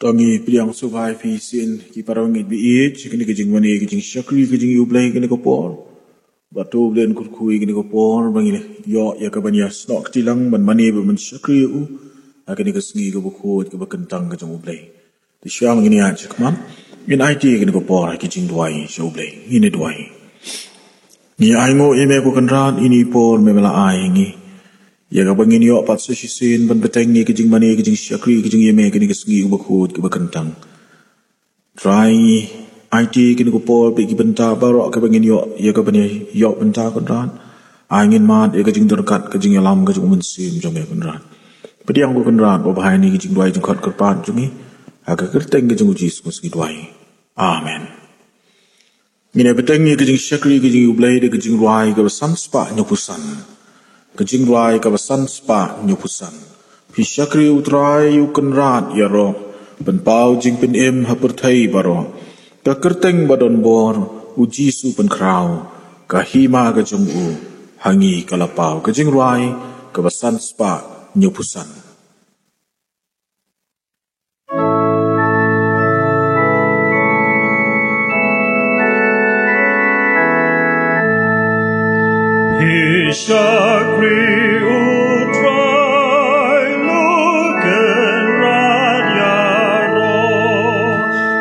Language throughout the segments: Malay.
Tangi priang subhai fi sin ki parang it bi it kini kijing mani kijing syakri kijing ublai kini ko por batu blen kurkui kini ko por bangile yo ya ka banya snok tilang ban mani ba man syakri u akini ka sngi ko bukhot ka bakentang ka jong ublai ti syam ngini a chikman in it kini ko por kijing duai sya ublai ini duai ni ai ngo ime ko kanran ini por me mala ai ngi ya ka bangin yo pat sa shisin ban beteng ni kijing mani kijing syakri kijing yeme kini ka sngi ko bukhot ka bakentang try IT kini ko por pe ki benta baro ka bangin yo ya ka bani yo benta kanran angin mat ya ka jing derkat ka jing alam ka jing mensim jong ya kanran pediang ko kanran ba bahai ni kijing duai jong khat kerpan jungi aga kerteng ka jing jis ko sngi duai amen ngine beteng ni kijing syakri kijing ublai de kijing duai ka san spa nyopusan kijing duai ka san spa nyopusan pi syakri utrai u kanran ya ro ban pau jing pen em ha perthai baro ka kerteng badon bor uji su pen krau ka hima ka jong u hangi kalapau ka jing ruai ka basan spa nyopusan Shakri utrai luken radyaro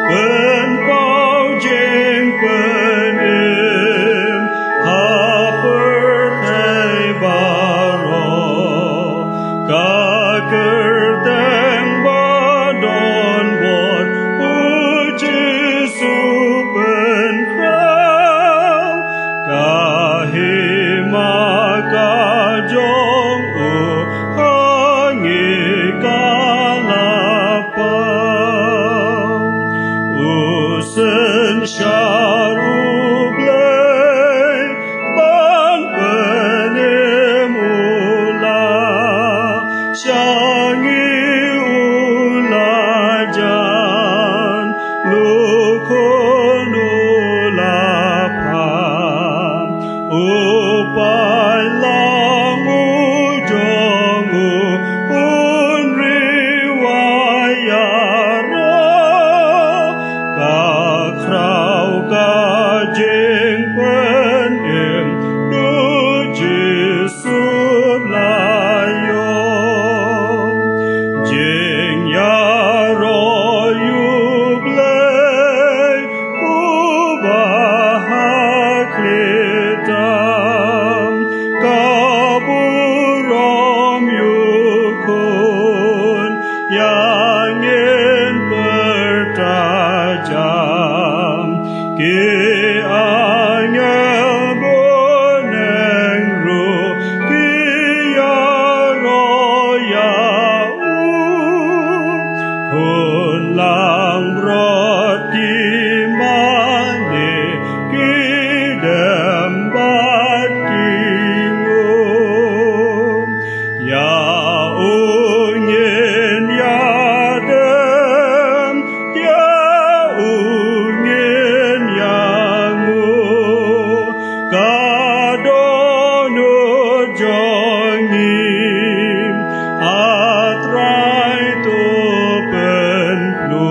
pen pau jeng pen im haperthai baro kakerteng badon bor uji supen krau kahima kajong u hangi kalapau usen syarublay ban penemula syangi ulajan lukun ulapan upai lang ujong unriwayaro kakrau kajing penim duji sulayo jing yaro yublay ubahaklitam kaburom yukun yang ingin bertajam ki angel boneng ru ki yaro yau kun lang rot di mani ki dembat kingum ya ungin ya dem ya ungin yangu kadonu jongim atrai tu penplu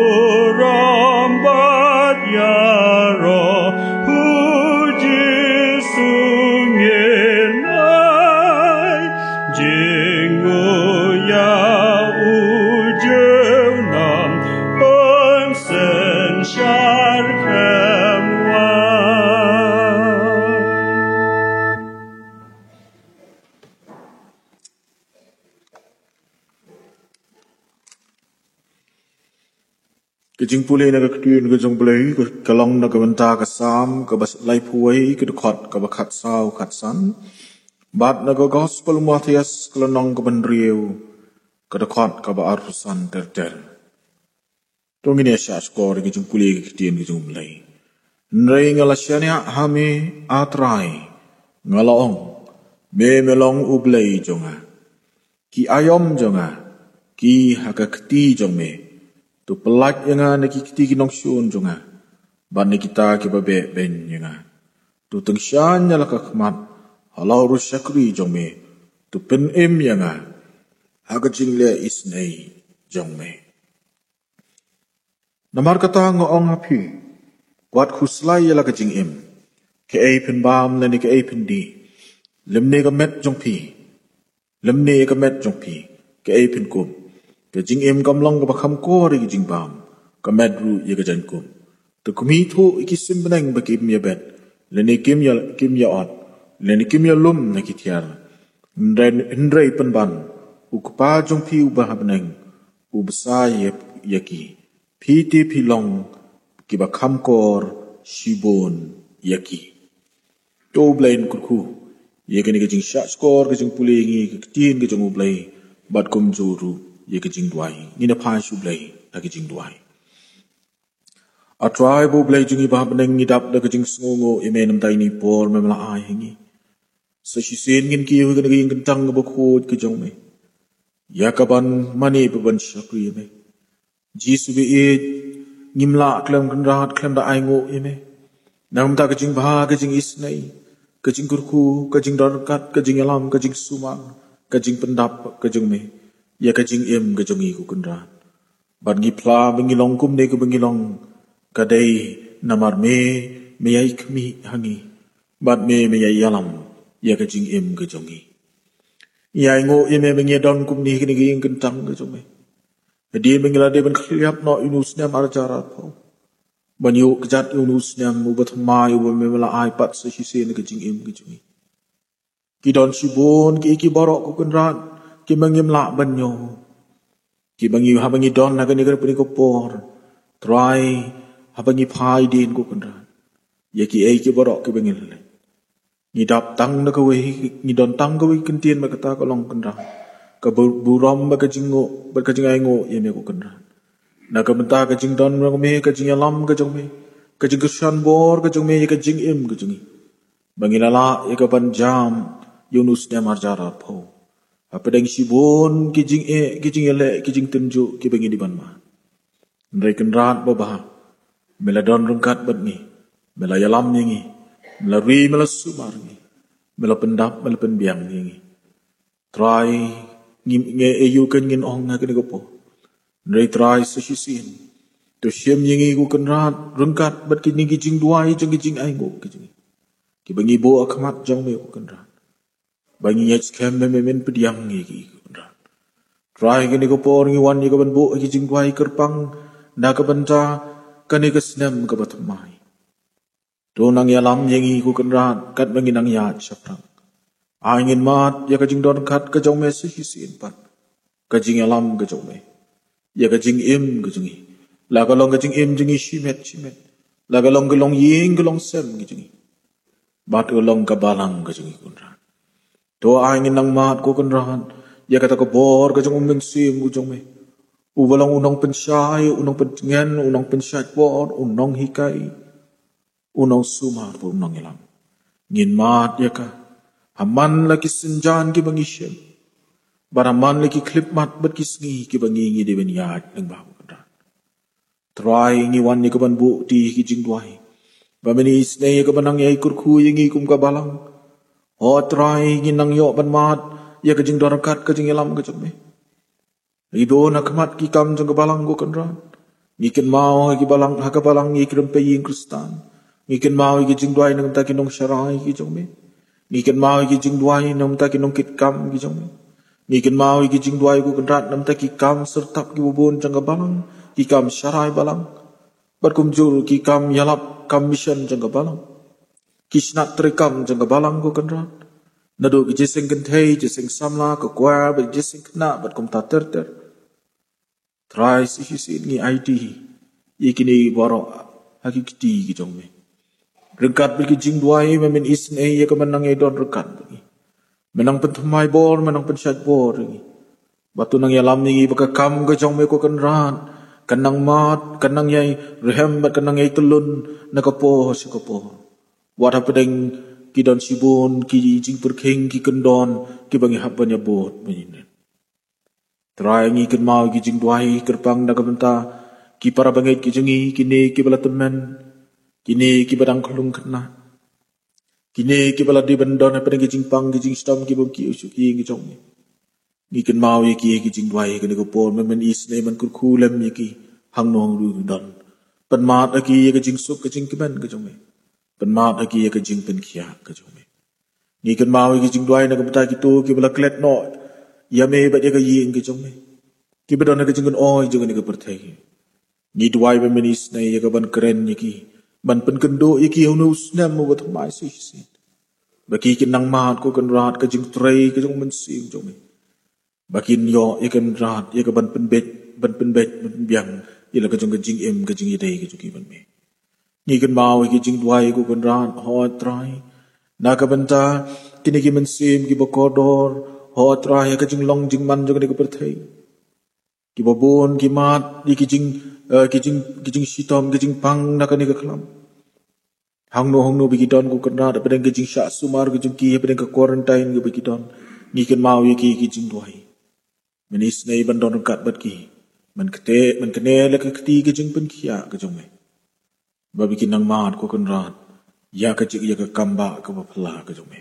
kaburam bat yaro huji sungin ai jingu ya ujau nam pensen syar kemwai kijing pulai na ka kyun ka jong blai ka kalong na ka benta ka sam ka bas lai puai ka khot ka bakhat sau khat san bat na ka gospel Matthias kalonong ka banriu ka khot ka ba arsan ter tongini asya skor ki jong pulai ka tien ki jong blai nrei ngalasya hame atrai ngalong me melong ublai jonga ki ayom jonga ki hakakti jong me tu pelak yang na kiti kinong syun jonga ban kita ki babe ben yang tu tengsyan nyala kakmat halau rusyakri jong me tu pen em yang hagajing le isnei jong me namar kata ngoong hapi wat khuslai yala kajing im ke ei pen bam le ni ke ei pen di lemne ka met jong pi lemne ka met jong pi ke ei pen kum ke jing im kam long ka bakham ko ri jing bam ka met ru ye ka jan kum to kumi thu ikisim benang ba kim ya bet le ni kim ya ot le ni kim ya lum na ki thiar ndrei pen ban ukpa jong pi u ba benang u bsa ye yaki pi ti pi long ki ba kham kor shibon yaki to blain kurku ye ke ni ke jing sha score ke jing puli ngi ke tin ke jong blai bat kum juru ye ke jing duai ni na pha shu blai ta ke jing duai a tribe blai jing ba benang ni dap da ke jing sngo ime nam dai ni por me mala ai hingi so shi sen ngin ki hu ke ni ke tang ba khot ke jong me ya ka ban mani ba ban shakri me jisu be e ngimla klem kan rat klem da ai ngo ime nam ta ke jing ba ke jing is nei ke jing kurku ke jing darkat ke jing alam ke jing suman ke jing pendap ke jing me ya ke jing em ke jong i ku kan rat ban ngi pla bengi long kum ne ke bengi long kadai namar me ai kmi hangi bat me ai alam ya ke jing em ke jong i ya ngo ime bengi don kum ni ke ni ke tang ke jong me dia mengila dia ben khliap no inusnya marjara pau banyu kejat inusnya mubat mai u memela ai pat se hisen ke jing im ke jing ki don sibon ki borok ku kenrat ki mangim la banyo ki bangi ha bangi don na ke ni ko por try ha bangi phai din ku kenrat ye ki ei ki borok ki bangil ni dap tang na ko we ni don tang ko we kentien ma kata ko long kenrat ka buram ba ka jingo ba ka jingai ngo ye me ko kenra na ka menta ka jing don ra me ka jing alam ka jong me ka jing kushan bor ka jong me ka jing im ka jing bangila la ye ka ban jam yunus ne marjara pho apadeng sibon ki jing ele ki jing tenju ki bangi di ban ma ndai kenrat ba ba mela don rungkat bat ni mela yalam ni mela ri mela sumar ni mela pendap mela penbiang ni try nge ayu kan ngin ong na kan ko nei try sa hisin to shem yingi ku kan rat rungkat bat ki ni jing duai jing ai ngo ki bangi bo akhmat jang me ku kan rat bangi yech kem me men pediang ngi ki kan rat try ki ni ko por ngi wan ni ko ban bo ki jing duai kerpang na ka banta kan ni ka snem ka bat mai to nang yalam yingi ku kan rat kat bangi nang ya chaprang angin mat ya ka jing don khat ka jong me si hisin pat ka jing alam ka jong me ya ka jing im ka jing la ka long ka jing im jing shimet la ka long ying ka long sem ka jing bat ka long ka balang ka jing kun ran to angin nang mat ko kun ran ya ka ta ko bor ka jong men sim ku jong me u balang unong pensai unong pengen unong pensat bor unong hikai unong sumar po unong ilam ngin mat ya ka Haman lagi senjan ki bangi shem. Baraman lagi klip mat bat ki sngi ki bangi ngi de ben yad nang bahu kadran. Try ngi wan ni ka ban bu ti ki jing duai. Ba meni snei ka banang yai kurku ngi kum ka balang. Ho try ngi nang yo ban mat ya ka jing dorakat ka jing elam ka jome. Ido na kmat ki kam jang ka balang go kadran. Ngi ken mau ki balang ha ka balang ngi krem pe yin kristan. Ngi ken mau ki jing duai nang ta ki nong sharai ki jome. Ngiken mau ki jing duai nam ta ki nong kit kam ki jong ngiken mau ki jing duai ku kenrat nam ta ki kam sertap ki bubun jang ka balang ki kam syarai balang bar kum jul ki kam yalap kam mission jang ka balang ki snat tri kam jang ka balang ku kenrat nadu ki jeseng kenthei jeseng samla ka kwa ba jeseng kna bat kum ta ter try si hisin ngi id ikini baro hakikti ki jong me Rekat bagi jing duai memin isn ya ka menang e don rekat bagi. Menang pentumai bor menang pensat bor bagi. Batu nang yalam ni baka kam ka jong me ko kan ran. Kanang mat kanang yai rehem bat kanang yai telun nakapo sikapo. Wat hapedeng ki don sibon ki jing perkheng ki kendon ki bangi hapanya bot menyin. Try ngi ken mau ki jing duai kerpang na kabenta ki para bangai ki jengi kini ki bala temen kini ki badang kelung kena kini ki bala di bendon apa ki jing pang ki jing stam ki bom ki usu ki jong Ni kan mau yaki jing dwai kan ko por men is ne man kur khulem yaki hang nong ru don pan mat aki yaki jing sup ka jing kiban ka jong me pan mat aki yaki jing pen khia ka jong me ni kan mau yaki jing dwai na ka bata ki to ki bala klet no ya me ba yaki ying ka jong me ki ba don ka jing oi jong ni ka perthai ni dwai ba men is ne yaki ban keren yaki ban pen kendo yaki hono snam mo ba thmai si si baki kin nang mat ko kan rat ka jing trei ka jong men si jong me bakin yo ikan rat ikan ban penbet ban biang ila ka jong jing em ka jing idai ka juki ban me ni kan mau ki jing duai ko kan rat ho trai na ka banta kini ki men sim ki bokodor ho trai ka jing long jing man jong ni ka perthai ki babon ki mat ki jing sitom ki jing pang na ka ni ka klam hang no bigi don ko kan rat pedeng ki jing sha sumar ki jing ki pedeng ka quarantine ki bigi don ni kan mau ki jing duai menis nei bandon kat bat ki man kene la ka kti ke jing pen khia ka jong me ba bi kin nang mat ko kan rat ya ka chik ya ka kamba ka ba phla ka jong me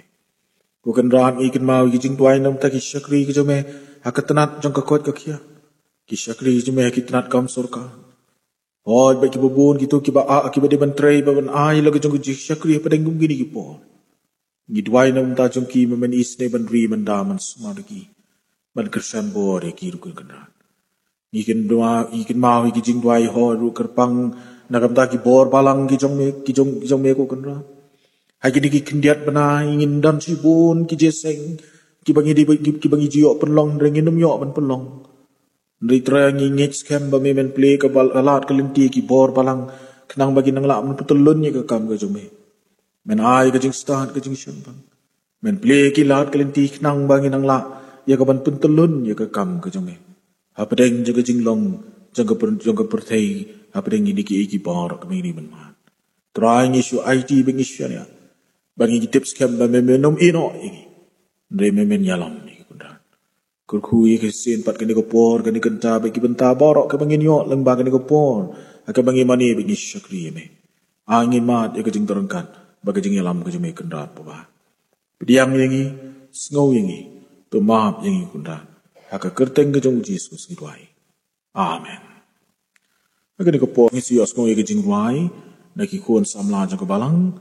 ko kan rat i kin mau ki jing twai nam ta ki shakri ka jong me ha ka tanat jong ka kot ka khia ki shakri jong me ki tanat kam sur ka hoy ba ki bubun ki to ki ba a ki ba de ban trei ba ban ai la ka jong ki shakri pa deng gum gini ki po ni twai nam ta jong ki men is ne ban ri man da man sma ki ban kersan bor ki ru kan rat ikin mau ki jing dwai ho ru kerpang nakam ta ki bor balang ki jong me ko kan rat hai ki ki kindiat bana ingin dan si bon ki jeseng ki bangi jiok penlong rengin num yo ban penlong ndri tra ngi ngech scam ba me men play ka bal alat ka lenti ki bor balang knang bagi nang la man putulun ni ka kam ka jong me men ai ka jing start ka jing shan bang men play ki lat ka lenti knang bagi nang la ya ka ban putulun ya ka kam ka jong me hapadeng jaga jinglong jaga perthai hapadeng ini ki bar ka me ni man man trying issue IT bing issue ya bagi tips scam ba me nom ino ini ndre me men yalam ni kundan kur khui ke sin pat kani ko por kani kanta ba ki banta borok ka bangin yo lang ba kani ko por ka bangi mani bing shakri me angin mat ya ka jing torangkan ba ka jing yalam ka jing me kundan ba pidiang yangi snow yangi to maap yangi kundan haka kerteng ke jong Jesus ni duai amen haka ni ko po ngisi os ko ye jing duai na ki kon samla jang ko balang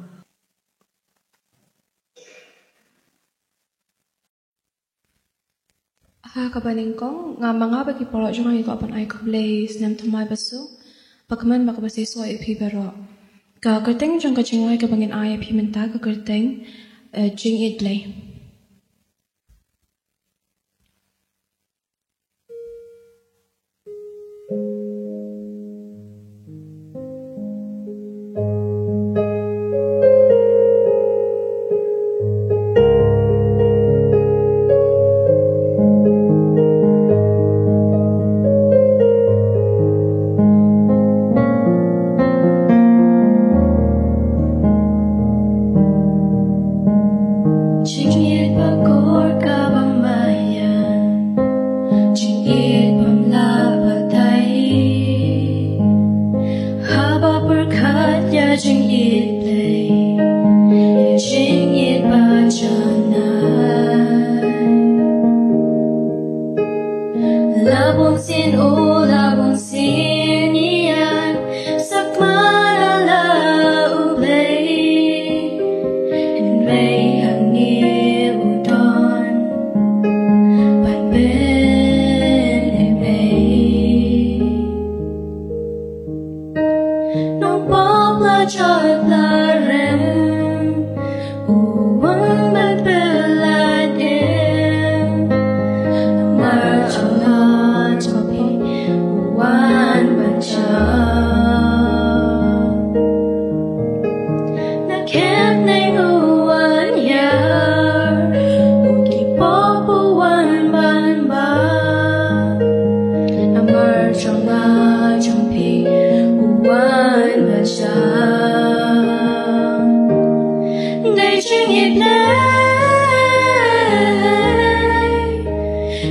ha kabaning kong nga bagi polo jong ai ko pan ai ko blaze nam thamai basu pakman ba ko basi so ip bero ka kerteng jong ka jing ai ka bangin ai ip menta ka kerteng jing idlay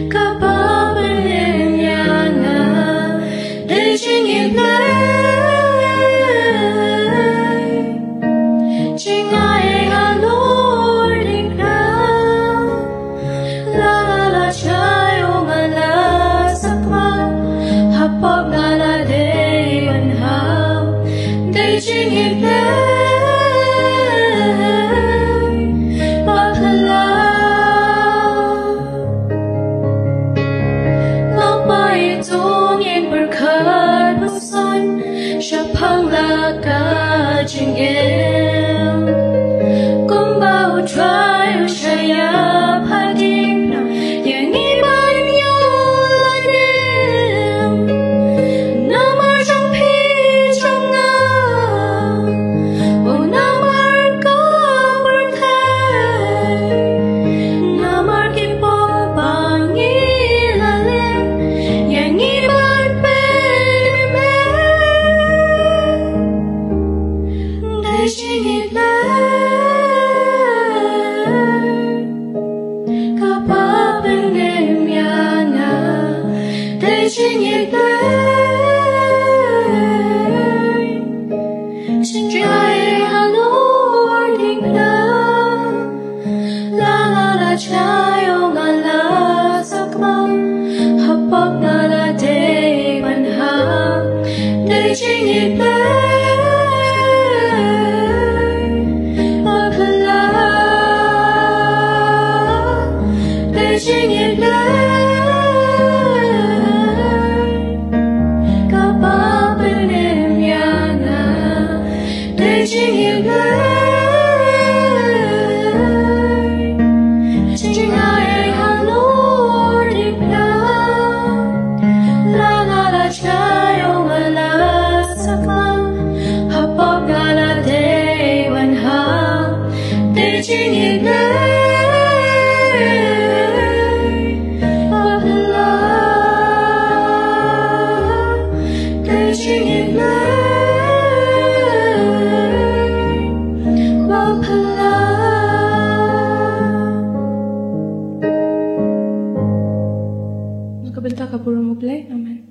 Kapag pinagyan na, dahil siyang Nakabenta ka puro mo play naman.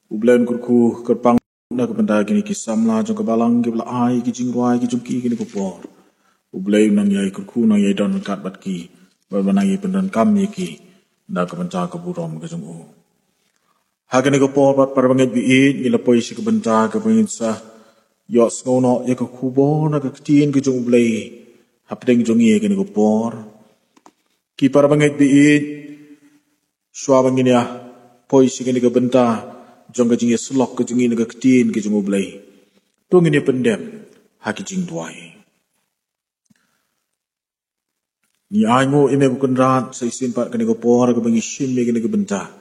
Ublen kurku kerpang na kebenda gini kisam la jong kebalang ke bela ai ki jingruai ki jumki gini kupor. Ublen nang yai kurku nang yai don kat bat ki berbanang yai pendan kam ye ki na kebenca keburom ke jong u. Hagani kupor bat parbanget bi it ilapoi si kebenca kepengin sa yok ngono ye ke kubo na ke ketien ke jong ublen hapdeng jong ye gini kupor. Ki parbanget bi it swa bangin ya poi si gini kebenca jong kajing ye selok kajing ini ketien kajing ublay tung ini pendem haki jing tuai ni aingo ime bukan rat seisin pat kani kopor ke bangi shim me kani kebenta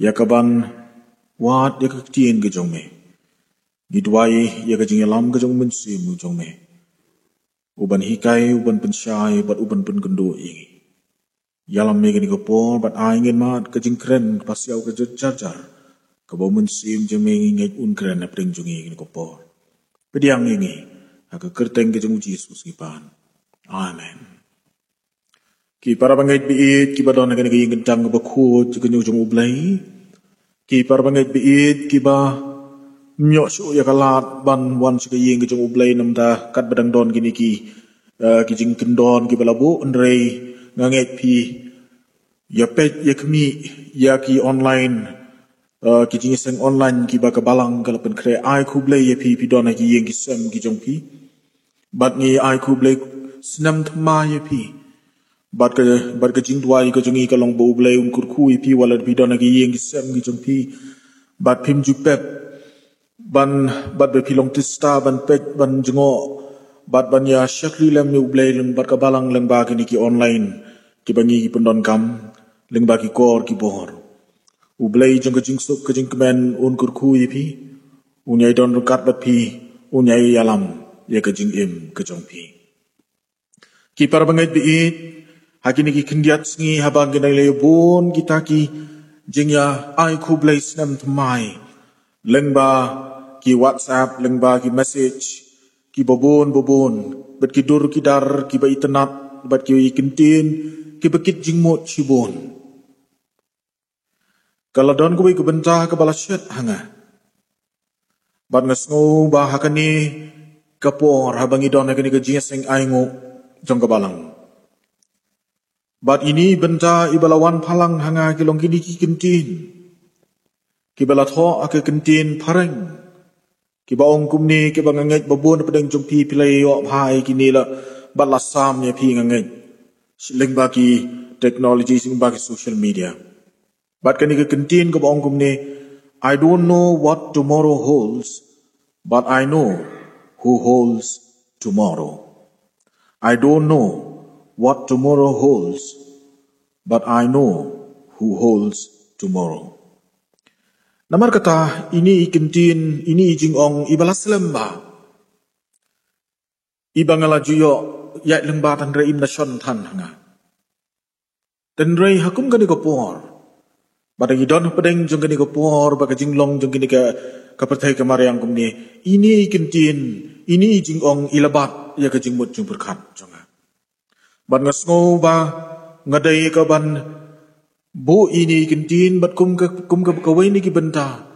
ya kaban wat ya ketien kajong me ni tuai ya kajing lam kajong mensim kajong me uban hikai uban pensyai bat uban penkendo ini yalam me kani kopor bat aingin mat kajing keren pasiau kajing jajar kau mensim jemeng ingat unkran apa yang jungi ini kopor. Pediang ini agak kerteng ke jemu Yesus kipan. Amen. Ki para bangait biit ki badon agak nagi kencang bakut ke jemu ublai. Ki para bangait biit ki ba myok su ya kalat ban wan suka yeng ke jemu ublai namda kat badang don gini ki jing kendon ki balabu andrei nganget pi ya pet ya kemi ya ki online ki jing seng online ki ba kabalang kalau pen kre ai kublai ye pi don ki yeng ki sem ki jong pi bat ni ai kublai snam thma ye pi bat ka jing tuai ka jong i ka long bo blai un kur khu ye pi wala pi don ki yeng ki sem ki jong pi bat pim ju pep ban bat be pi long tista ban pet ban jongo bat ban ya shakli lam ni blai leng bat kabalang leng ba ki online ki bangi ki pendon kam leng ba ki kor ki bor ublay jong kajing sup kajing kemen un kurku pi unyai don rukat bat pi unyai yalam ya kajing im kajong pi ki para bangai biit hakini ki kendiat sngi habang genai lebon kita ki jingya ai kublay snam thmai lengba ki WhatsApp lengba ki message ki bobon bat ki dur ki dar ki ba internet bat ki kentin ki bakit jingmot chibon kalau don kubi kebenca ke bala syet hanga bat ngesngo bah hakani kapor habang idon na kini ka jinseng aingo jong kabalang. Bat ini benta ibalawan palang hanga kilong kini ki kentin. Kibalat ho ake kentin pareng. Kibaong kumni kibang ngangit babun padang jong pi pilay yo bhai kini la balasam ya pi ngangit. Siling baki teknologi sing baki social media. Bat kani ke kentin kibaong kumni, I don't know what tomorrow holds, but I know who holds tomorrow. I don't know what tomorrow holds, but I know who holds tomorrow. Namar kata, ini ikentin, ini ijingong ibalas lembah. Ibangala juyo, yait lembah tan reim na syon tan hanga. Dan rei hakum gani kopor. Badang idon padeng jong gani kopor, baka jinglong jong gani ka pertai kamariang kumni. Ini ikentin, ini ijingong ilabat, ya ka jingmut jong berkat jonga. Ban ngasngo ba ngadai ka ban bu ini kentin bat kum ka kawai ni ki benta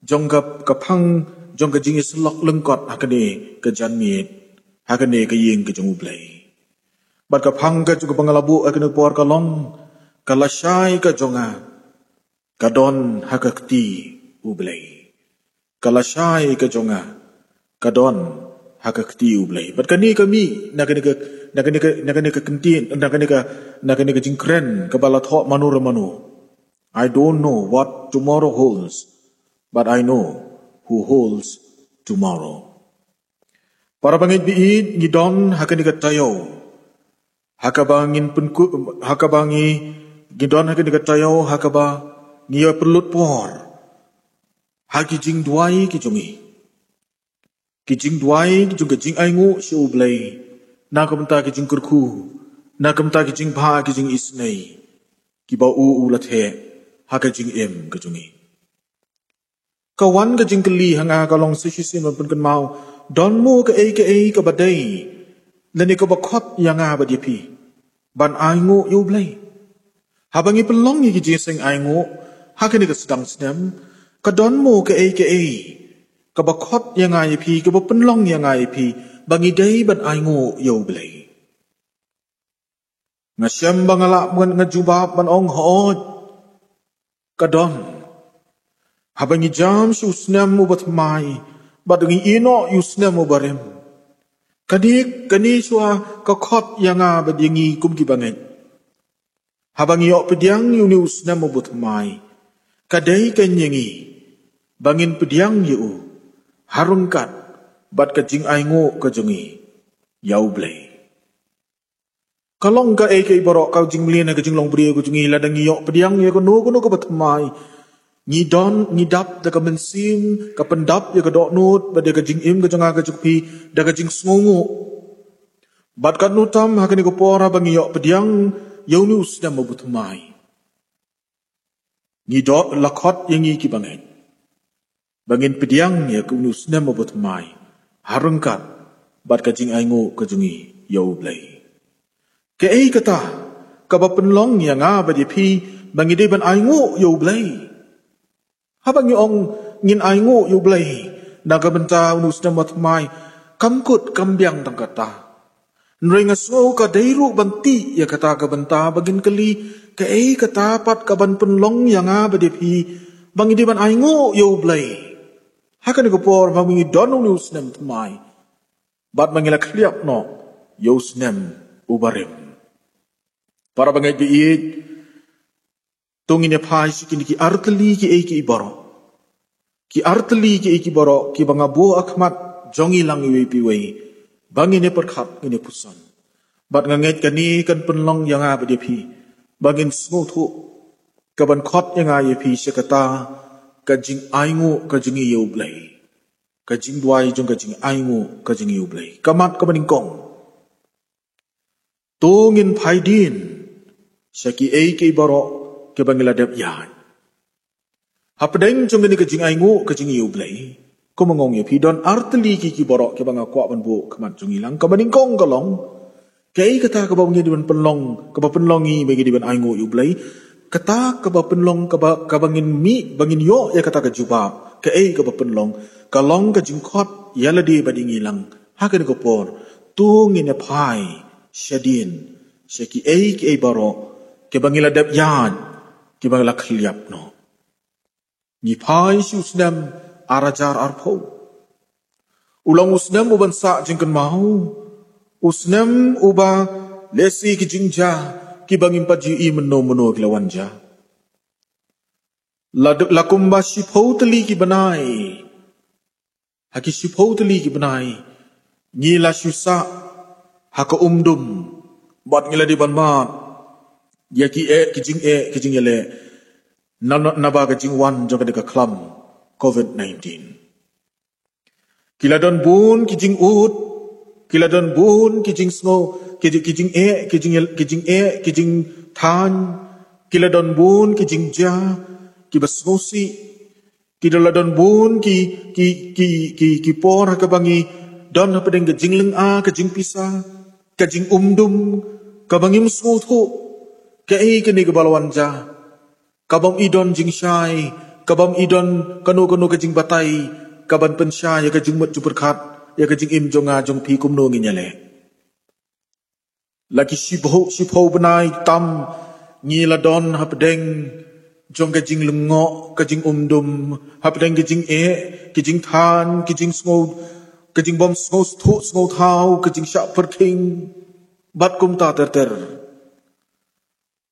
jong ka phang jong ka jing slok lengkot hakane ka janmiet hakane ka yeng ka jong ublai bat ka phang ka jong pangalabu akane por ka long ka lasai ka jonga ka don hakakti ublai ka lasai ka jonga ka don hakakti ublai bat kani kami nakane ka kentin nakane ka jingkren ka balatho manura manu. I don't know what tomorrow holds, but I know who holds tomorrow. Para bangit biid ngidon hakani ka tayo hakabangin punku hakabangi ngidon hakani ka tayo hakaba ngiya perlut por haki jing duai ki jungi ki jing duai juga jing aingu si ublai na kamta ki jing kurku na kamta ki jing bha ki jing isnei ki ba u lathe ha ka jing em ka jungi kawan ka jing kli hanga ka long sisin pun kan mau don mu ka e ka badai lani ka ba khot yanga ba di pi ban aingu yu blai habangi pelong ki jing seng aingu ha ka ni ka sedang snem ka don mu ka e ka ba khot yanga pi ka ba penlong yanga pi bangi day ban aingu yo blay. Ngasyam bangala mwen ngajubab ban ong hood. Kadon. Habang ijam si usnem mo bat may. Badangi ino usnem mo barem. Kani suwa kakot yanga badyangi kumkibangit. Habang iyo pedyang yuni usnem mo bat may. Kaday kanyangi. Bangin pedyang yu. Harungkat. Bat ka jing aingo ka jungi yau blay kalong ka ay kay barok ka jing mlina ka jing long brio ka jungi ladang iyo pediang ya ka no ka batmay ni don ni dap da ka mensim ka pendap ya ka dok nut ba ka jing im ka junga ka jukpi da ka jing sngongo bat ka nutam ha ka ni ko pora bang iyo pediang yau ni usna mo batmay ni do lakot yang iki bangay bangin pediang ya ka usna mo batmay harungkat bat ka jing aingo ka jungi yau blay ke ai kata ka ba penlong ya nga ba di pi bangi de ban aingo yau blay habang yong ngin aingo yau blay na ka benta unus na matmay kamkut kambyang tang kata nrei ngaso ka dairu banti ya kata ka benta bagin kali ke ai kata pat ka ban penlong ya nga ba di pi bangi de ban aingo yau blay hakan ko por mangi donu news nem tmai bat mangila kliap no yos nem ubarim para bangai biid tungin ya pai sikin ki artli ki eki ibaro ki artli ki eki baro ki bangabu akmat jongi lang iwi piwei bangin ya perkhat ngine pusan bat ngangait kani kan penlong yang apa dia pi bangin smutu kaban khot yang ai pi sekata kajing aingu kajing iu blay kajing duai jong kajing aingu kajing iu blay kamat kamaningkong tungin paidin syaki ei ke baro ke bangiladap yan hapadeng jong ni kajing aingu kajing iu blay ko mangong ya pidon artli ki baro ke banga kwa ban bu kamat jong ilang kamaningkong kalong kay kata ka bawang di ban penlong ka ba penlongi bagi di ban aingu iu blay kata kaba penlong kaba kabangin mi bangin yo ya kata ka juba ka ei kaba penlong kalong ka jingkot yala di bading ilang hakan ko por tung ina pai shadin shaki ki baro ke bangila dap yad ke bangila khliap no ni pai shu usnam arajar arpo ulang usnam uban sa jingkan mau usnam uba lesi ki jingja ki bangim paji I meno kilawanja lakumba shipotali ki banai haki shipotali ki banai ngila syusa haka umdum bat ngila di banmat ya ki jing yele naba ka jing wan joga de ka klam COVID-19 kila don bun ki jing ut kila don bun ki jing snow ki jing than kila don bun ki jing ja ki basnosi kila don bun ki por ka bangi don apa dengan jingling ke jing pisa ke jing umdum ke bangim smoto ke kini ke balawan ja kabam idon jing syai kabam idon kanu ke jing batai kaban pensyai ke jing mut juperkat ya ke jing im jonga jong pi kumno nginyale lagi sibho benai tam ngila don hapdeng jong ke jing lengo ke jing umdum hapdeng ke jing than ke jing smot kejing bom sngo thau kejing syak perking bat kum ta ter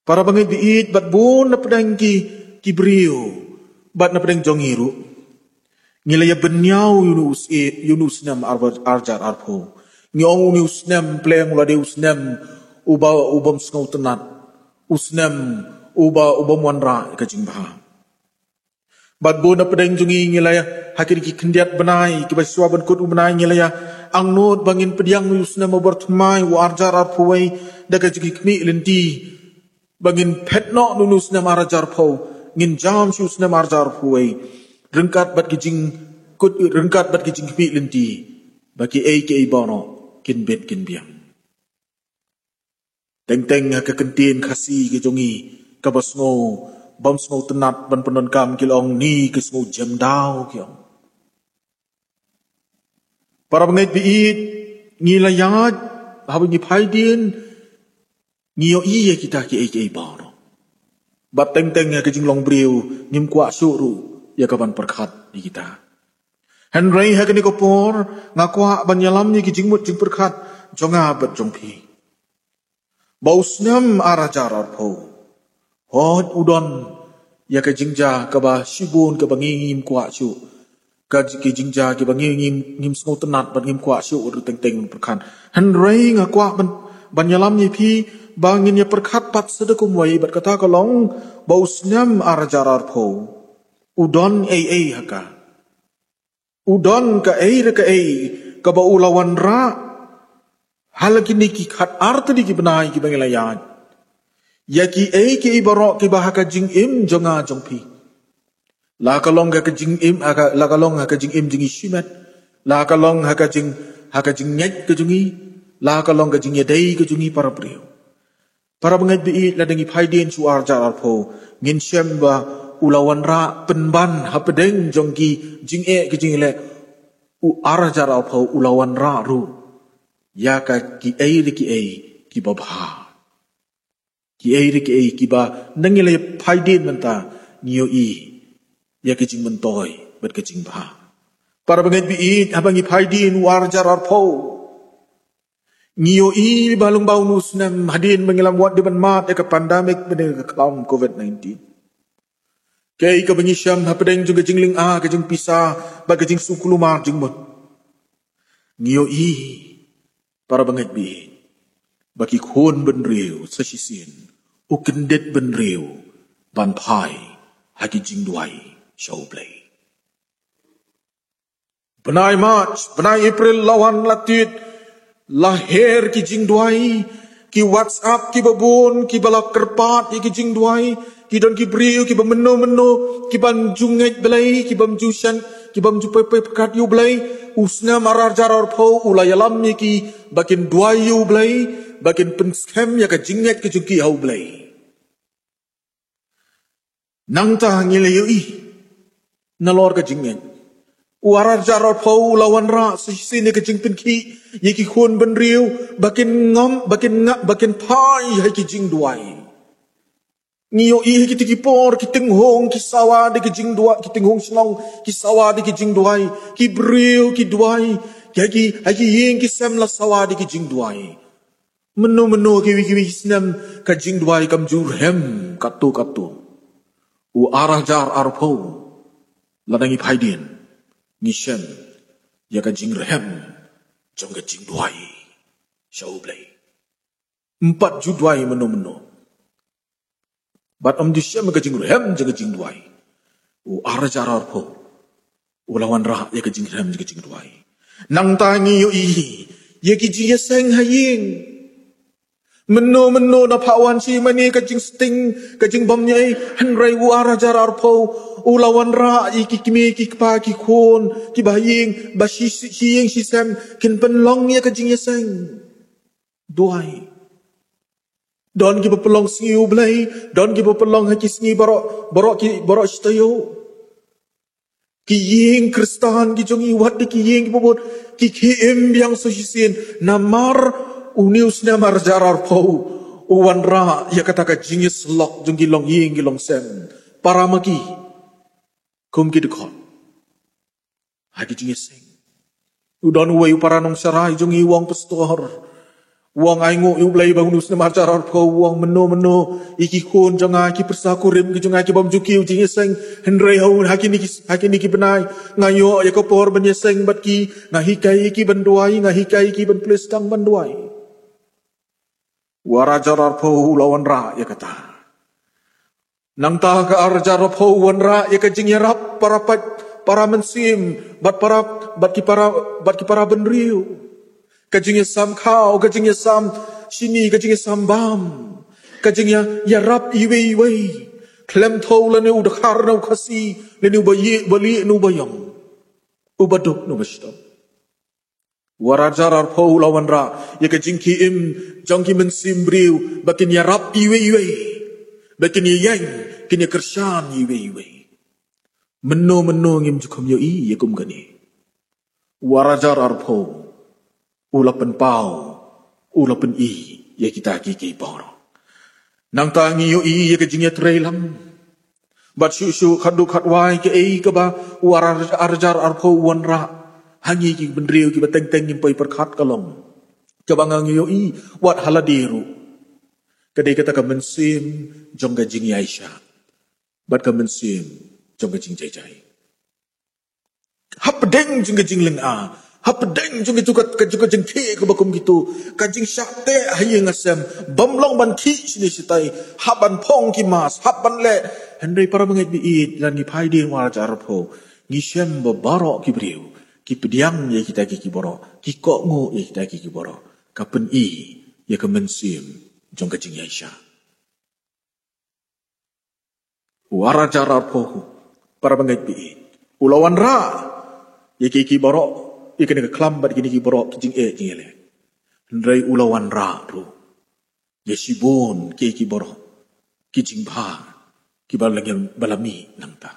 para bangai biit bat bun na pedang ki brio bat na pedang jongiru ngilaya benyau yunus nam arjar arpo ngiong usnam pleng ulade usnam ubam sngo tenat usnam ubam wanra kejing bah bat bona pedang jungi ngilaya hakir ki kendiat benai ki baswa ban kut benai ngilaya ang not bangin pediang yusna mabartmai wa arjar arpuai daga jiki kni lenti bangin petno nunus na marajar pau ngin jam yusna marjar puai rengkat bat kijing kut rengkat bat kijing kni lenti bagi ke bono kin bet kin biang teng ka kentin khasi ki jungi ka basngo bam sngo tenat ban penon kam kilong ni ke sngo jam dau kiong para bangait biit ngilayat habang ni paidin ngiyo iya kita ki baro bat teng ke jing long briu ngim kwa suru ya kaban perkhat ni kita henry ha kini ko por ngakwa banyalam ni ki jing mut jing perkhat jonga bat jongpi bausnam arajar arpo hot udon ya ke jingja ke ba shibun ke bangim kwa chu ka ke jingja ke bangim sngo tenat bangim kwa chu ur teng perkan han rei nga kwa banyalam ni pi bangin ya perkat pat sedekum wai bat kata kalong bausnam arajarar pho udon haka udon ka ka ba ulawan ra halagini ki khat artani ki banai ki bangilayan yaki ke ibaro ki bahaka jing im jonga jongpi la kalong ka jing im la kalong ka jing im jingi shimat la kalong ka jing nyet ke jungi la kalong ka jing yadai ke jungi para priyo para bangai bi la dengi phaidin chu arjar arpho ngin shem ba ulawan ra penban hapedeng jongki jing ke jing le u arjar arpho ulawan ra ru ya ka ki ki babha ki ba nangile phaidin manta nio ya ke jing mentoy bet ke jing ba para bangai bi abangi phaidin warjar arpho nio balung bau nusnam hadin mengilam wat di ban mat ke pandemic bene ke kalam COVID-19 kei ka bangi syam hapedeng jung ke jingling ke jing pisa ba ke jing sukulumar jing mot nio para bangai bi baki khon ben riu sasisin u kendet ben riu ban phai haki jing duai show play benai March benai April lawan latit lahir ki jing duai ki WhatsApp ki babon ki balak kerpat ki jing duai ki don ki briu ki bameno ki ban junget belai ki bam jusan ki bam jupe pekat yu belai usna marar jarar pho ulayalam ni ki bakin duai yu belai bakin penskem ya ka jinget ke juki hau belai nang ta ngile yu nalor ka jinget Warar jarar pau lawan ra sini kejing penki yeki khun ben riu bakin ngom bakin ngak bakin pai hai kejing duai. Ngiyo i ki tikipor ki tenghong ki sawa de ki jingdua ki tenghong snong ki sawa de ki jingduai ki bril ki duai ki yeng ki sem la sawa de ki jingduai menu ki wi snem ka jingduai kam jurhem katu u arah jar arpo ladangi phaidin ni shem ya ka jingrehem jong ka jingduai shau play 4 judwai menu Bat di syam ka jing rehem jaga jing duai. U arajar arpo. U lawan ra ya ka jing rehem jaga jing duai. Nang tangi yo i. Ya ki jing seng haying. Meno na pawan si mani ka jing sting ka jing bam nyai hanrai u arajar arpo. U lawan ra i ki kimi ki pa ki khon ki bahing ba si hiyeng si sam kin pen long ya ka jing seng. Duai. Don ki pelong siu blai, don ki pelong haki singi borok stayo. Ki yeng Kristan ki jongi wat ki yeng ki bobot ki kiem biang sosisin namar unius namar jarar pau uwan ra ya kata ka jingis lok jongi long yeng ki long sem para maki kum ki dekot haki jingis seng udon wei para nong sarai jongi wong pastor Wang aingu iublai bangunus na marcarar ko wang meno iki kun jonga ki persakurim ki jonga ki bamjuki ujing seng henrei haun haki niki benai ngayo ya ko por ben seng bat ki ngahikai ki banduai ngahikai ki ban plestang banduai warajarar po lawan ra ya kata nang ta ka arjar po wan ra ya ka jing yarap para mensim bat ki para benriu Kajingnya sam kau, kajingnya sam sini, kajingnya sam bam, kajingnya ya rap iwe, klem tau lene udah karna ukasi, lene bali nu bayang, ubaduk nu bashtam. Warajar arpo lawan ra, ya kajing kiim, jangki mensim briu, bakin ya rap iwe, bakin ya yang, kini kersan iwe. Meno ngim jukum yo ya kum gani. Warajar arpo. Ulapan pau, ulapan ya kita kiki borong. Nang tangi yo ya kejingnya trelam. Bat susu kaduk kadwai ke ke ba warar arjar arpo wanra. Hangi ki bendriu ki bateng nyimpai perkat kalong. Cabangang yo wat haladiru. Kadai kata ka mensim jong gajing Aisyah. Bat ka mensim jong gajing jai. Hapdeng jong gajing leng a. Hapdeng jung itu juga jengki ke bakum gitu kajing syakte hayeng asam bamlong ban ki sini sitai haban pong ki mas haban le hendai para mengat biit dan ki paidin warajar po ngisem babarok ki briu ki pediang ya kita ki borok ki kok ngo ya kita ki borok kapen ya kemensim jong kajing Aisyah warajar po para mengat biit ulawan ra ya ki borok ikan ke kelambat gini ki borok kijing jingele ndrai ulawan ra ru yesibon ki borok kijing ba ki balang balami nangta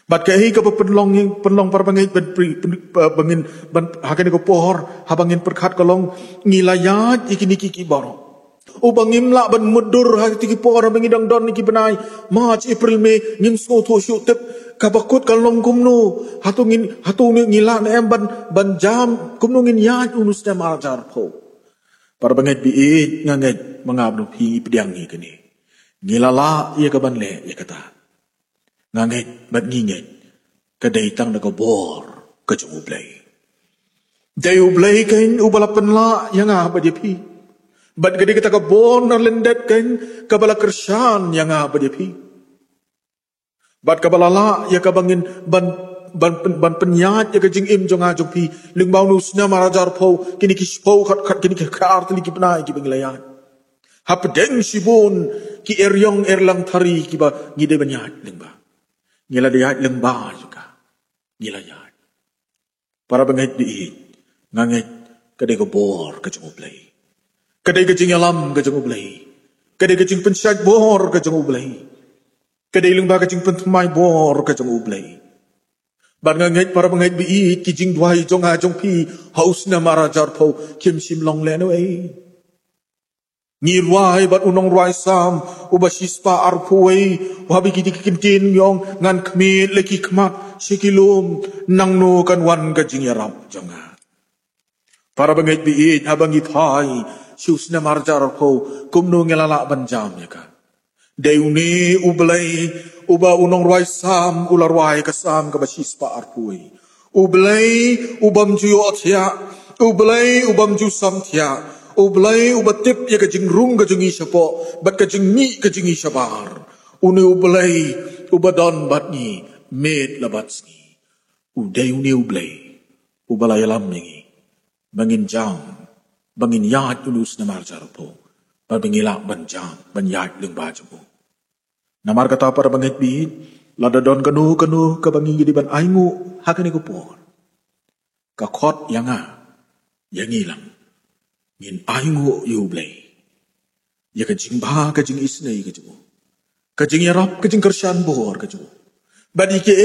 bat kai ka penlong parbangai bangin hakan ko pohor habangin perkhat kolong ngilayat ikini ki borok ubangim la ban mudur hati ki pohor bangidang don ki benai March April May ngim so tho shu tep kabakut kalong kumno hatungin ngila na ban jam kumno ngin yat unus na marjar po para banget biit nganget mangabno pingi pediang ni kini ngilala iya kabanle iya kata nganget bat nginget kadaitang nagabor kajung ublay day ublay kain ubalapan la yang apa dia pi bat gadi kata kabor na lendet kain kabala kersyan yang apa dia pi Bat kabalala ya kabangin ban penyat ya kajing im jong ajong pi ling bau nusna marajar po kini kispo kat kini kart li kipnai ki banglayan hapdeng sibun ki eryong erlang thari ki ba ngide banyat ling ba ngila dia ling ba juga ngila ya para banget di nganget kadai ko bor kajong ublay kadai kajing alam kajong ublay kadai kajing pensyat bor kajong ublay Kadai ling baga jing pentumai bor kajang ublay. ban ngait para ngait bi ki jing dwai jong a jong pi haus na mara jar pho kim sim long le no e ni ruai bat unong ruai sam ubashispa arpuai wabi ki kintin yong ngan khmi le ki khmat sikilum nang no kan wan ka jing yarap jong a para ngait bi abang i phai sius na mara jar pho kum no ngelala ban jam ya ka Deuni ublay uba unong ruai sam ular ruai kasam kabashispa arpui ublay ubam juyo athya ublay ubam ju sam thya ublay ubatip ya kajing rung kajing isapo bat kajing ni kajing isabar uni ublay ubadon batni med labatsni uday uni ublay ubalay alam ningi bangin jam bangin yat ulus na marjarpo pabingilak banjam banyat leng bajamu Namar kata para bangit bihit, lada don kanu kabangi jadi ban aingu hakani kupon. Kakot yang yang hilang, ngin aingu yublay. Ya kajing bah kajing isnay kajumu, kajing yarap kajing kersan bohor kajumu. Badi ke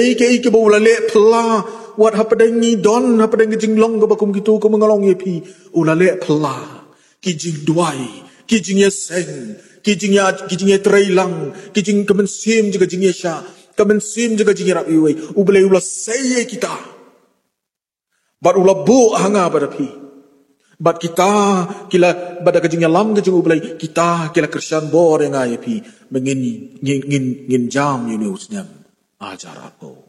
ulale pela, wat hapadeng ni don hapadeng kajing long kabakum gitu kamangalong yepi ulale pela, kijing duai, kijing yaseng. Kijingnya terailang, kijing kemensim juga jingnya sya, kemensim juga jingnya rapi wei, ublay ulah saya kita, bat ulah bu hanga pada pi, bat kita kila pada kijingnya lam kijing ublay kita kila kersan bor yang ayah pi, ngin jam yuni usnyam ajar aku,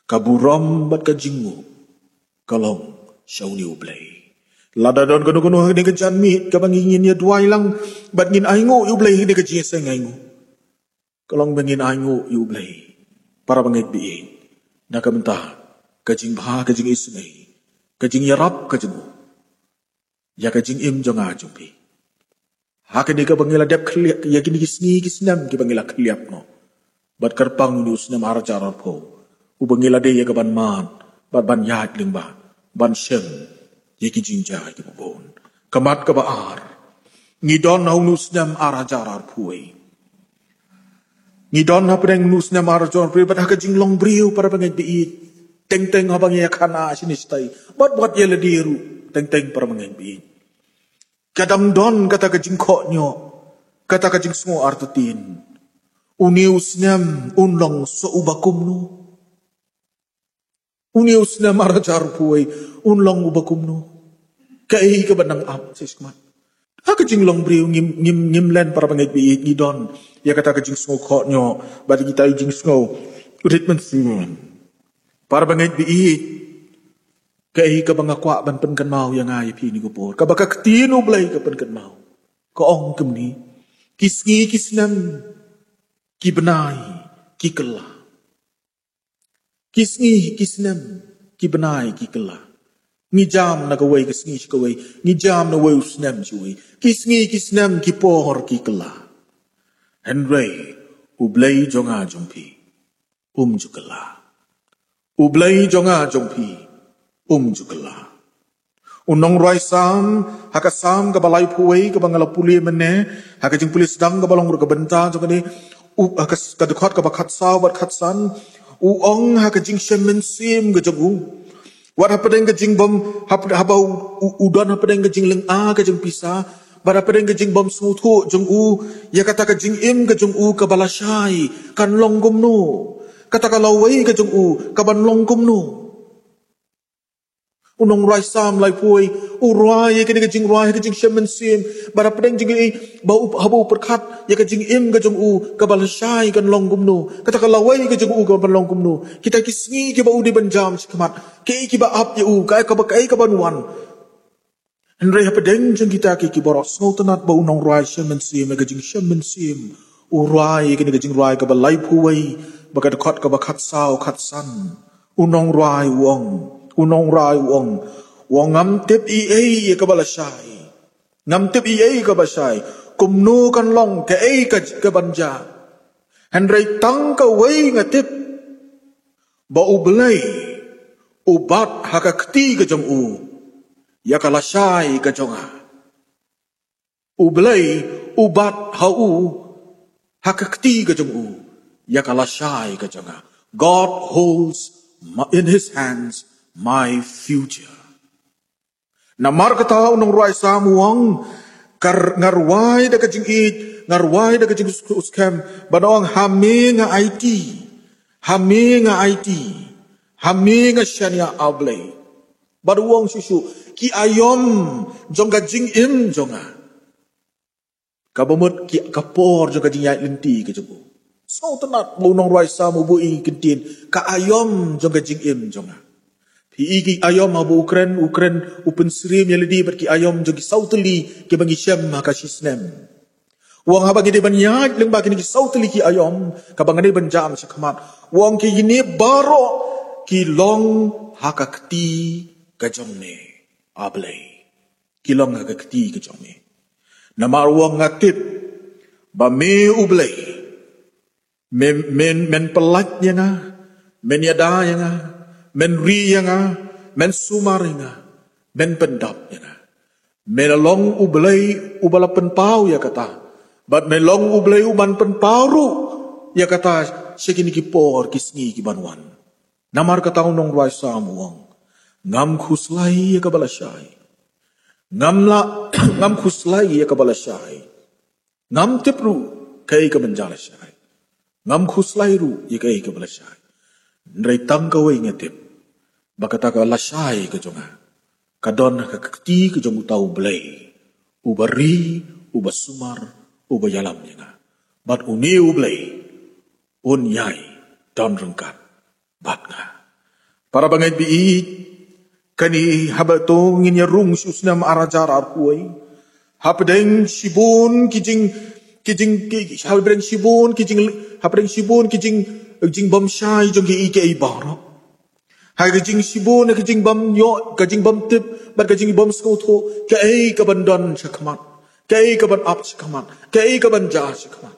kaburam bat kijingmu, kalong syawni ublay. Lada don kanu ni kejan mit kabang ingin ya dua ilang bat ngin aingu ublay ni kejing seng aingu kalong bangin aingu ublay para bangit biin nak mentah kejing bah kejing isnai kejing yarap kejing ya kejing im jonga jumpi hakan ni kabangila dep kliak ya kini kisnam ki bangila kliap no bat kerpang ni usnam arjar po ubangila de ya kaban man bat ban yat lingba ban shem Yaki jinja ki babon kamat ka baar ngidon na nusnam arajar puai ngidon na preng nusnam arajar puai pada ka jinglong briu para bangai biit teng habang ya kana sinistai bat ya ladiru teng para bangai biit kadam don kata ka jingkho nyo kata ka jing smo artutin uniusnam unlong so ubakum no uniusnam arajar puai unlong ubakum no Kai ka banang ap sismat. Ha kajing long briu ngim len para bangit biit ngidon. Ya kata kajing sngo kho nyo badi kita jing sngo ritmen simun. Para bangit biit kai ka bangakwa ban pen kan mau yang ai pi ni ko por. Ka baka ktinu blai ka pen kan mau. Ka ong kem ni kisngi kisnam ki benai ki kela. Kisngi kisnam ki benai ki kela. Ngijam na kaway kisngi si kaway ngijam na way usnam si way kisngi kisnam ki pohor ki kela Henry ublay jonga jongpi jukela ublay jonga jongpi jukela unong roy sam hakasam ka balay puway ka bangala puli mene hakajing pulis dang ka balong ka benta jong ni hakas kadukhat ka bakat saw bat khatsan uong hakajing shemensim ka jong Wat hapadeng kajing bom habau udan hapadeng kajing leng kajing pisa bar hapadeng kajing bom smutu jong ya kata kajing im kajing kabalasai kan longgom no kata kalawai kajing kaban longgom no unong rai sam lai pui urai kajing rai kajing shemen sim bar hapadeng jing bau habau perkat ya kajing im kajing kabalasai kan longgom no kata kalawai kajing kaban longgom no kita kisngi ke bau di banjam sekamat Kei kiba ap ya kai ka banuan. Henry hapadeng jeng kita ki boros ngau tenat ba unong rai shemen sim kajing shemen sim. Urai kini kajing rai ka balai puai baka dekot ka bakat saw khatsan. Unong rai wong ngam tip i ka balasai. Ngam tip i ka basai. Kumno kan long ka ka banja. Henry tang ka wei ngatip ba ubelai ubat hakakti ke jong ya kalasai ke jonga ublay ubat hakakti ke jong ya kalasai ke jonga God holds in His hands my future. Namar kata unong ruai samuang kar ngarwai da kajing it ngarwai da kajing uskam banong hame nga IT hame nga shania ablay baruang susu ki ayom jong kajing im jonga kabamut ki kapor jong kajing yai lenti kajubu so tenat unong ruai samu bui kentin ka ayom jong kajing im jonga Pi ayom abu Ukraine upen srim yalidi berki ayom jogi sauteli ke bangi syam makasisnem. Wang haba gede banyak leng bagi ni sauteli ki ayom kabangane banjam sakhamat. Wang ki gini baro ki long hakakti kajomne ablay. Ki long hakakti kajomne. Namar wang ngakit ba me ublay. Men pelat yang men yada yang men ri yang men sumar yang men pendap yang men long ublay ubala penpau ya kata but men long ublay uban penparu ya kata sekini kipor kisngi kibanwan namar kata unong ruai samuang ngam khuslai ya kabalasai ngam khuslai ya kabalasai ngam tepru kai kamanjalasai ngam khuslai ru ya kai kabalasai nrai tangkawai ngetip bakata ka lasai ke jonga kadon ka kti ke jong utau blay ubari ubasumar ubayalam nga bat uni ublay un yai don rengkat bat nga para bangai bi kani habato nginya rung susna arajar arkuai hapdeng sibun kijing habdeng sibun kijing bomshai jong ki ike ibaro hai kajing sibun kajing bam yo kajing bam tip bat kajing bam skotho kai kaban don sakhamat kai kaban up sakhamat kai kaban ja sakhamat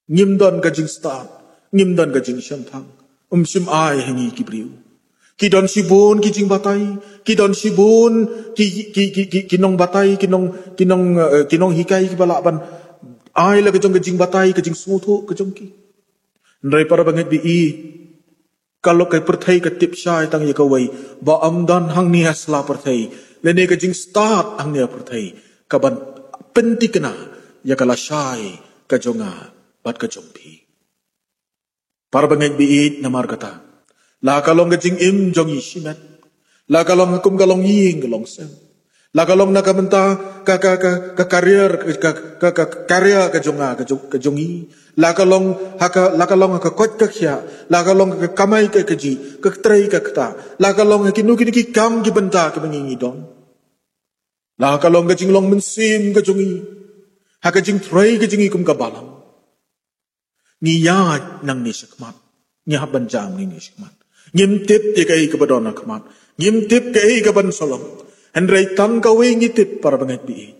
ngim don kajing start ngim don kajing shamthang sim ai hangi kibriu ki don sibun kijing batai ki don sibun ki nong batai ki nong hikai ki balaban ai la kajing batai kajing smutho kajing ki ndai para banget bi kalau kay perthai ka tip syai tang yakawai ba amdan hang niya sla perthai lene ka jing start hang niya perthai kaban pentikna yakala syai ka jonga bat ka jompi para bangay biit namar kata la kalong ka jing im jong yishimet la kalong kum kalong ying kalong sem la kalong nakamenta ka career ka jonga ka jongi la kalong ka kot ka khya la kalong ka kamai ka kaji ka trai ka kta la kalong ki nu ki kam ki banta ka bangi don la kalong ka jinglong mensim ka jongi ha ka jing trai ka jingi kum ka balam ni ya nang ni sakmat ni ha banjam ni sakmat ngim tip te kai ka badon akmat ngim tip kai ka ban solom hendrai tan ka we ngi tip para bangai bi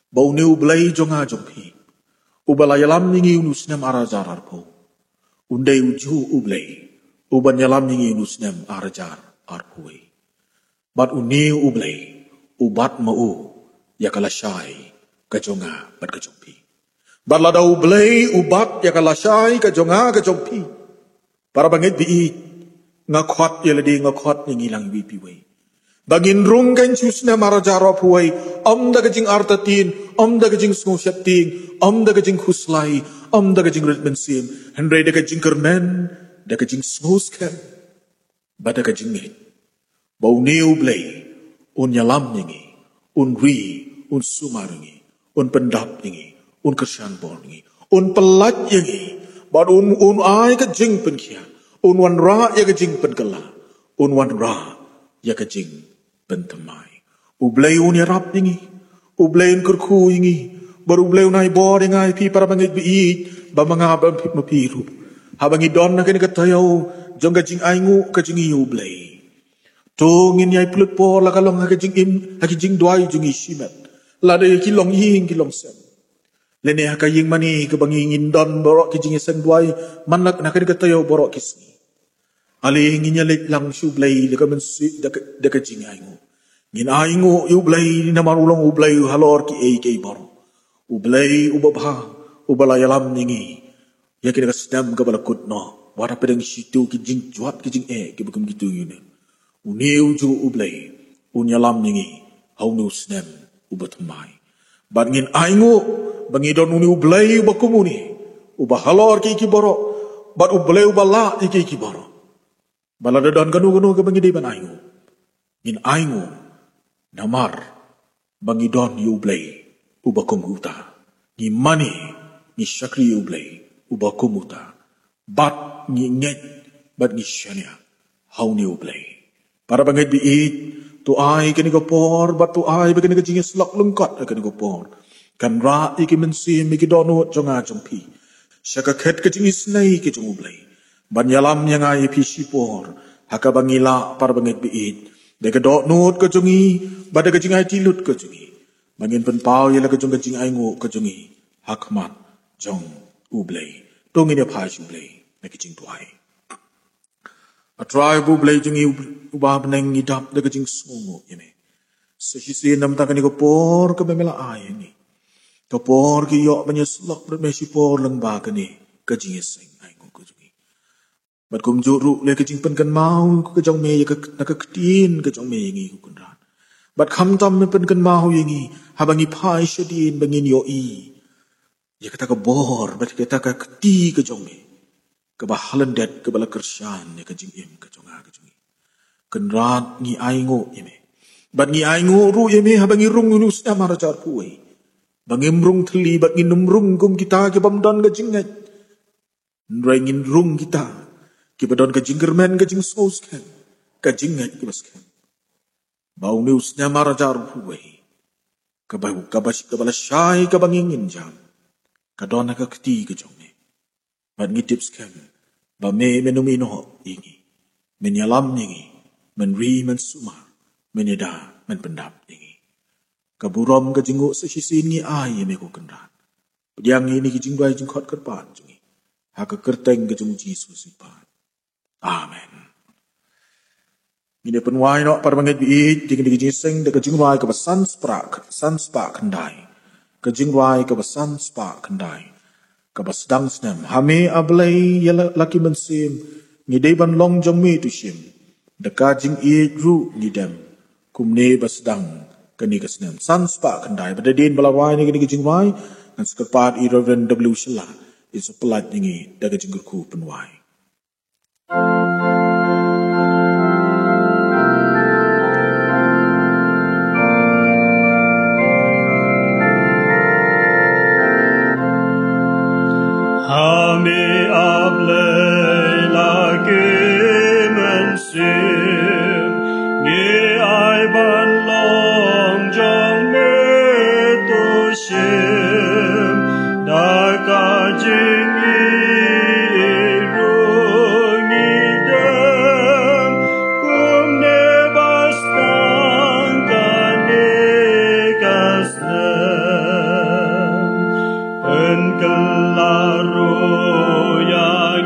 bau ne ublai jonga jompi ubalayalam ningi unusnem arajar arpo undai uju ublay ubanyalam ningi unusnem arajar arpoi bat uni ublay ubat mau yakalasai kajonga bat kajompi bat lada ublay ubat yakalasai kajonga kajompi para bangit bi ngakhot yaladi ngakhot ningi lang bipiway Bangin rung kan susna marajara puai, da kajing artatin, da kajing snusyating, da kajing huslai, da kajing ritmensim, hendrai da kajing kermen, da kajing snuskan, bada kajing ngit. Bau neu blay, nyalam nyingi, ri, sumar nyingi, pendap nyingi, kersan bor nyingi, pelat nyingi, bad ai kajing penkia, wan ra ya kajing penkala, wan ra ya kajing pentemai. Ublay unya rap ingi, ublay kurku ingi, baru ublay unai bor ingai pi para bangit biit, ba mga pip mapiru. Habang idon na kini katayaw, jong kajing aingu kajing ublay. Tungin yay pulut por la kalong kajing duay jong isimet. Lada kilong ying kilong sem. Lene hakaying mani kabangingin don borok kajing isang duay, manlak na kini katayaw borok kisni. Ali nginya lek lang sublay de kamen de kajing aingu ngin aingu ublay na marulong ublay halor ki ay bor ublay ubabha ubalayalam ningi yakin ka sedam ka balakut no Wara pedang situ kijing juat kijing ke bekum gitu yun. Uniu ju ublay, unyalam nyingi, haunu snem ubat mai. Bat ngin aingu, bangi don uni ublay ubakumuni, ubahalor ki kiboro, bat ublay ubala ki kiboro. Balada don ganu ke bangi deban aingu. Ngin aingu, namar, bangi don ublay ubakum uta. Ni mani, ni syakri ublay ubakum uta. Bat ni nget, bat ni syania, hauni ublay. Para bangai biit, tu ai kini gopor, bat tu ai begini kejingnya selak lengkat kini gopor. Kan ra iki mensim iki donut jonga jompi. Syaka ket kejingi senai ke jong ublay. Ban yalam yang ai pi sipor, haka bangila para bangai biit. Deka donut ke jongi, bada kejing ai tilut ke jongi. Bangin penpau yala ke jong kejing ai ngu ke jongi. Hakmat jong ublay. Tong ini pai ublay. Nak kejing tuai. Atrai ublay jongi ubah beneng ngidap de kejing songo yeme. Sehisi nam takani kopor ke bemela ai ni. Kopor ki yok penyeslok bermesi por lengba kini kejing sing ai ngo kejing. Bat kum juru le kejing pen kan mau ke jong me ke nak ketin ke jong me ngi ku kunran. Bat kham tam pen kan mau yengi habangi pai shedin bangin yo i. Ya kata ke bor bat kata ke keti ke jong me. Kebahalan dat kebala kersian ya kejing im ke jonga ke jongi. Kenrat ngi aingo yeme. Bat ngi aingo ru yeme habangi rung nus na marajar puai. Bangim rung theli bat ngi numrung kum kita ke bamdan ke jingat. Nraingin rung kita ke badan ke jinggermen ke jing sos kan. Ke jingat ke baskan. Bau nus na marajar puai. Kebau kabasik kebala syai ke bangingin jam. Kadona ke keti ke jongi. Bat ngitip skam, ba me menumino ingi, menyalam ingi, menri mensumar, menyeda menpendap ingi. Kaburom kejingu sesisin ngi ai me ko kendan. Yang ini kijing bai jingkot kerpan jungi. Haka kerteng kejung Jesus sipan. Amen. Ini penwai no par banget biit ding ding sing de kejing bai ke san spak kendai. Kejing bai ke san spak kendai. Kabasdang snem hame ablay yala laki mensim ngideban long jongme tu shim deka jing i ru ngidam kumne basdang kani kasnem sanspa kandai badadin balawai ni kini jing wai dan sekepat i Reverend W Shela is a pelat ningi daga jingurku penwai. Hame ablay lagi mensim, ngi ai ban long jong me tu shim, da ka jing i rung i dem, kum ne bastang ka ne kasnem, engkelaru yang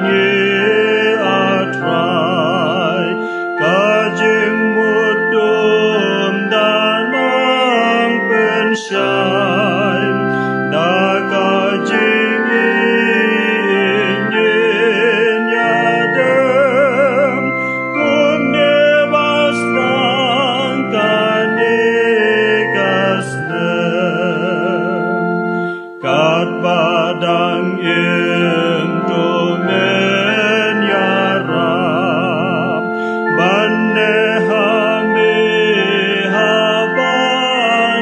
atrai kajing mudum dan mang pensyai da kajing ingin yadem kum nebas tangkan kasnem kat padang im domen yarab bande hame habandaya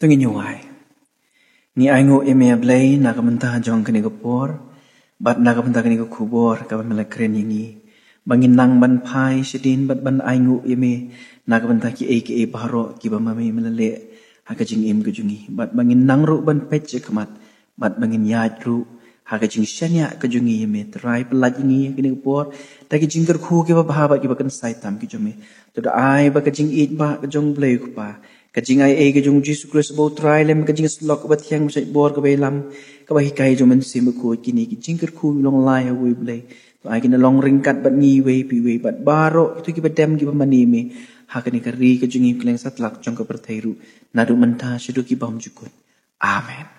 Tungin nyuai. Ni aingu eme ablay naga mentah jong kini gopor. Bat naga mentah kini kubor kapan melak keren ini. Bangin nang ban pai sedin bat ban aingu eme naga mentah ki e baharo ki bamami melale hakajing im kejungi. Bat bangin nang ru ban pece kemat. Bat bangin yaj ru hakajing syanya kejungi eme terai pelaj ini kini gopor. Taki jingker ku ki bahabat ki bakan saitam ki jome. Tuda ai bakajing it ba kejong blay kupa. Kajing ai kajong Jesus Christ bau try lem kajing slok bat yang masai bor ka belam ka bahi kai jomen sim ko kini ki jingker ku long lai we blay to ai kina long ringkat bat ngi we pi we bat baro itu ki badam ki mani me ha kani kari kajing kleng satlak jong ka perthairu nadu menta sedu ki bam jukut amen.